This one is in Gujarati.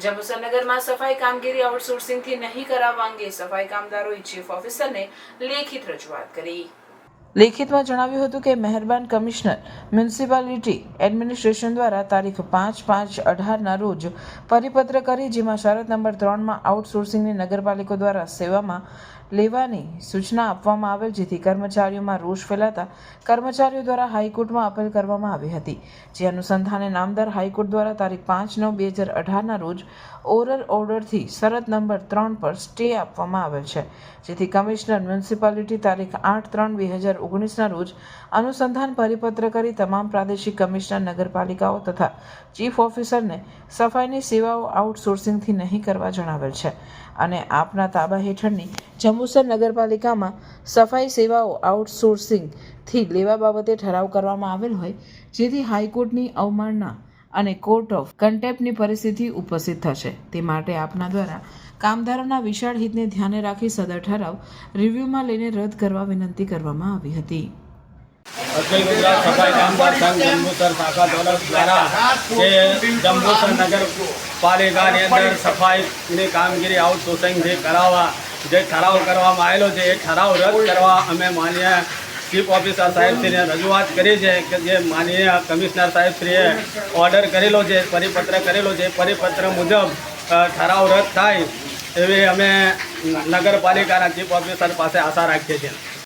જંબુસર નગરમાં સફાઈ કામગીરી આઉટસોર્સિંગથી નહીં કરાવવા અંગે સફાઈ કામદારોએ ચીફ ઓફિસરને લેખિત રજૂઆત કરી। લેખિતમાં જણાવ્યું હતું કે મહેરબાન કમિશનર મ્યુનિસિપાલિટી એડમિનિસ્ટ્રેશન દ્વારા તારીખ 5/5/18ના રોજ પરિપત્ર કરી જેમાં શરત નંબર 3માં આઉટસોર્સિંગની નગરપાલિકા દ્વારા સેવામાં લેવાની સૂચના આપવામાં આવેલ, જેથી કર્મચારીઓમાં રોષ ફેલાતા કર્મચારીઓ દ્વારા હાઈકોર્ટમાં અપીલ કરવામાં આવી હતી। જે અનુસંધાને નામદાર હાઈકોર્ટ દ્વારા તારીખ 5/9/2018ના રોજ ઓરલ ઓર્ડરથી શરત નંબર 3 પર સ્ટે આપવામાં આવેલ છે, જેથી કમિશનર મ્યુનિસિપાલિટી તારીખ 8/3/2019ના રોજ અનુસંધાન પરિપત્ર કરી તમામ પ્રાદેશિક કમિશનર નગરપાલિકાઓ તથા ચીફ ઓફિસરને સફાઈની સેવાઓ આઉટસોર્સિંગથી નહીં કરવા જણાવેલ છે અને આપના તાબા હેઠળની જંબુસર નગરપાલિકામાં સફાઈ સેવાઓ આઉટસોર્સિંગથી લેવા બાબતે ઠરાવ કરવામાં આવેલ હોય, જેથી હાઈકોર્ટની અવમાનના અને કોર્ટ ઓફ કન્ટેમ્પ્ટની પરિસ્થિતિ ઉપસ્થિત થશે। તે માટે આપના દ્વારા કામદારોના વિશાળ હિતને ધ્યાને રાખી સદર ઠરાવ રિવ્યુમાં લઈને રદ કરવા વિનંતી કરવામાં આવી હતી। अखिल गुजरात सफाई कामगार संघ जंबूसर शाखा द्वारा जंबूसर नगर पालिकाની અંદર સફાઈની કામગીરી આઉટસોર્સિંગથી કરાવવા જે ઠરાવ કરવામાં આવેલો છે એ ઠરાવ રદ કરવા અમે માનનીય ચીફ ઓફિસર સાહેબશ્રીને રજૂઆત કરી છે કે જે માનનીય કમિશનર સાહેબશ્રીએ ઓર્ડર કરેલો છે, પરિપત્ર કરેલો છે, પરિપત્ર મુજબ ઠરાવ રદ થાય એવી અમે નગરપાલિકાના ચીફ ઓફિસર પાસે આશા રાખીએ છીએ।